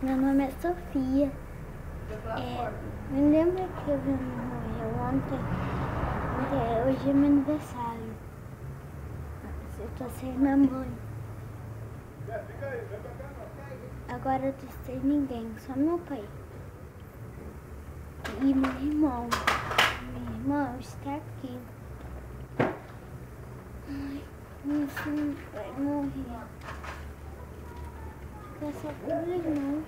Meu nome é Sofia. Me lembra que eu vi morrer ontem? Porque hoje é meu aniversário. Eu tô sem minha mãe. Agora eu tô sem ninguém, só meu pai. E meu irmão. Meu irmão está aqui. Ai, meu filho vai morrer. Fica só com meu irmão.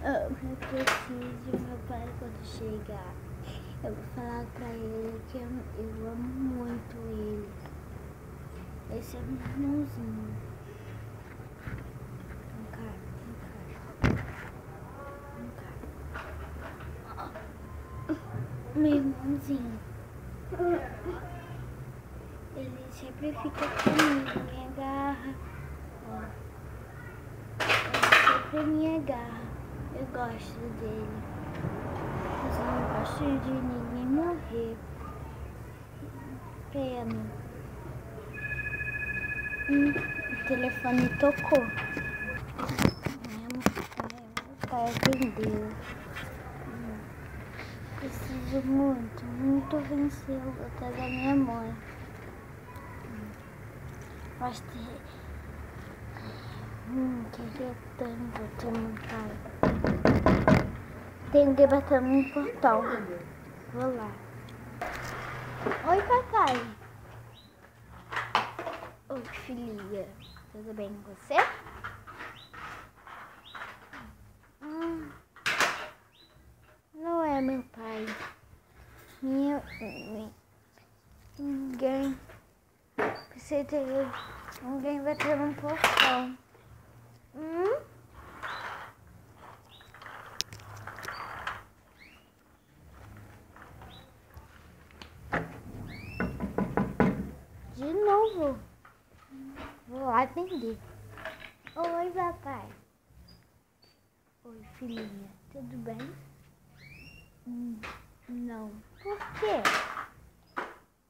Eu preciso, meu pai, quando chegar, eu vou falar pra ele que eu amo muito ele. Esse é meu irmãozinho. Vem cá. Meu irmãozinho. Ele sempre fica comigo, me agarra. Ele sempre me agarra. Eu gosto dele. Mas eu não gosto de ninguém morrer. Pena. O telefone tocou. Meu pai atendeu. Preciso muito vencer o luta da minha mãe. Mas queria tanto ter meu pai. Tenho que bater no portão. Vou lá. Oi, papai. Oi, filhinha. Tudo bem com você? Não é meu pai. Ninguém. Pensei ter alguém bater no portão. De novo. Vou lá atender. Oi, papai. Oi, filhinha. Tudo bem? Não. Por quê?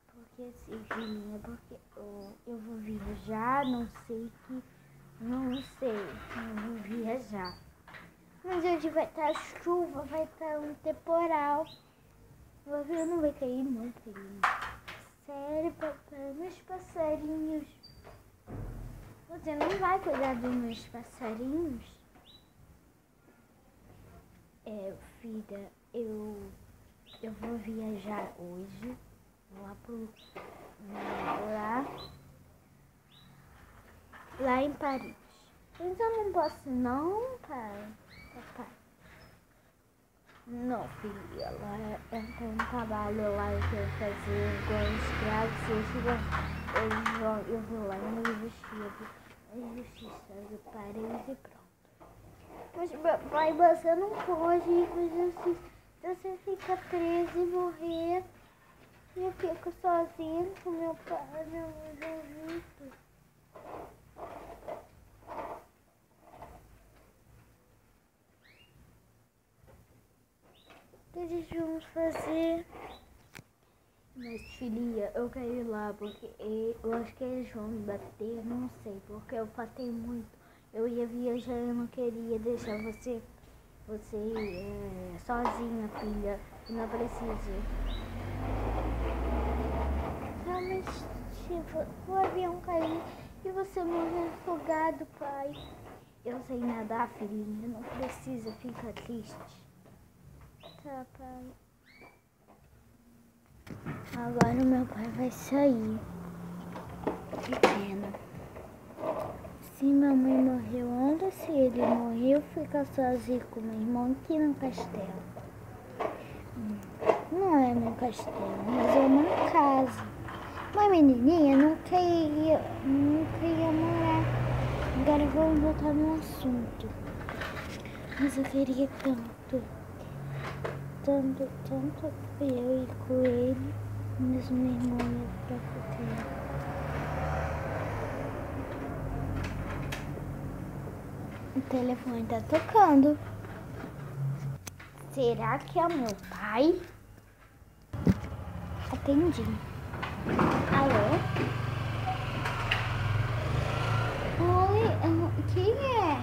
Porque sim, filhinha. Porque eu vou viajar, não sei. Não vou viajar. Mas hoje vai estar chuva, vai estar um temporal. O avião não vai cair não, filhinha. Sério, papai, meus passarinhos. Você não vai cuidar dos meus passarinhos? Filha, eu vou viajar hoje. Lá em Paris. Mas eu não posso não, pai. Papai. Não, filha, lá tem um trabalho lá que eu fazer igual escravo, eu vou lá na justiça do Paris e pronto. Mas papai, você não pode ir pra justiça, você fica preso e morrer. E eu fico sozinha com meu pai, meu Joãozito. O que a gente vamos fazer? Mas filhinha, eu quero ir lá porque eu acho que eles vão me bater, não sei, porque eu passei muito. Eu ia viajar, eu não queria deixar você sozinha, filha. Não precisa. Realmente, tipo, o avião caiu e você morreu afogado, pai. Eu sei nadar, filhinha, não precisa ficar triste. Tá, pai. Agora o meu pai vai sair. Que pena. Se minha mãe morreu ontem, se ele morreu, fica sozinho com meu irmão aqui no castelo. Não é meu castelo, mas é uma casa. Uma menininha não queria morar. Agora vamos voltar no assunto. Mas eu queria tanto eu ir com ele, mas meu irmão ia pra ficar. O telefone tá tocando. Será que é o meu pai? Atendi. Alô? Quem é?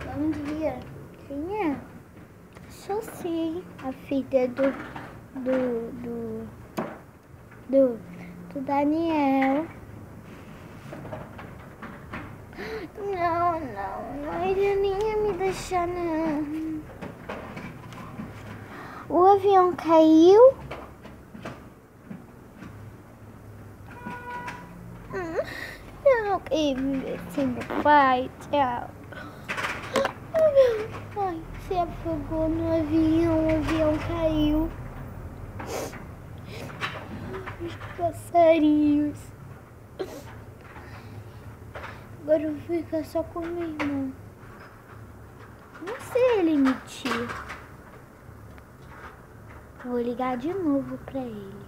Bom dia. Quem é? Sou sim, a filha do Daniel. Não, ele nem ia me deixar, não. O avião caiu? Eu não queria viver sem meu pai, tchau. Meu pai se afogou no avião, o avião caiu. Os passarinhos. Agora eu vou ficar só com meu irmão. Não sei ele mentir. Vou ligar de novo pra ele.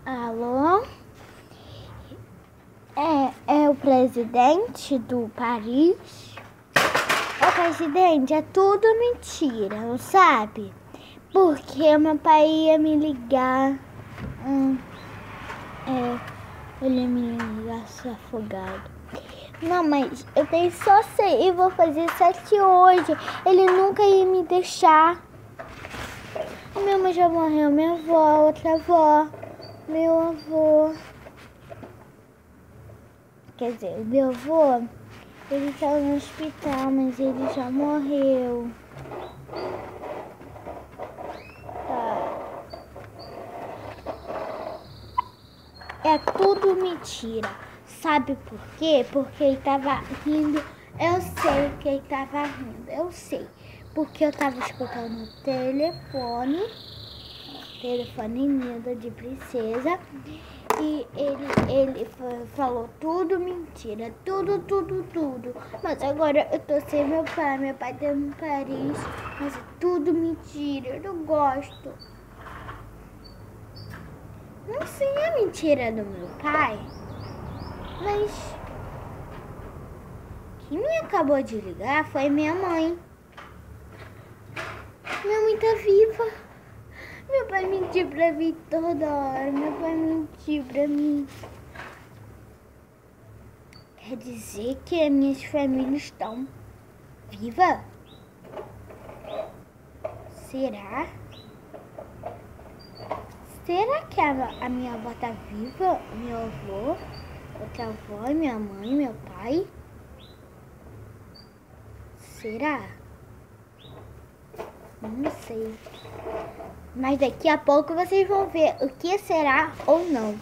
Alô? É o presidente do Paris? Ô presidente, é tudo mentira, não sabe? Porque meu pai ia me ligar. Ele ia me ligar se afogado. Não, mas eu tenho só 6 e vou fazer 7 hoje. Ele nunca ia me deixar. A minha mãe já morreu, minha avó, outra avó, meu avô. Quer dizer, o meu avô, ele estava no hospital, mas ele já morreu. É tudo mentira. Sabe por quê? Porque ele tava rindo. Eu sei que ele tava rindo. Eu sei. Porque eu tava escutando o telefone lindo de princesa. E ele falou tudo mentira. Tudo. Mas agora eu tô sem meu pai. Meu pai tá em Paris. Mas é tudo mentira. Eu não gosto. Não sei a mentira do meu pai. Mas quem me acabou de ligar foi minha mãe. Minha mãe tá viva. Meu pai mentiu pra mim toda hora. Meu pai mentiu pra mim. Quer dizer que as minhas famílias estão vivas? Será? Será que a minha avó tá viva? Meu avô? Outra avó, minha mãe, meu pai? Será? Não sei. Mas daqui a pouco vocês vão ver o que será ou não.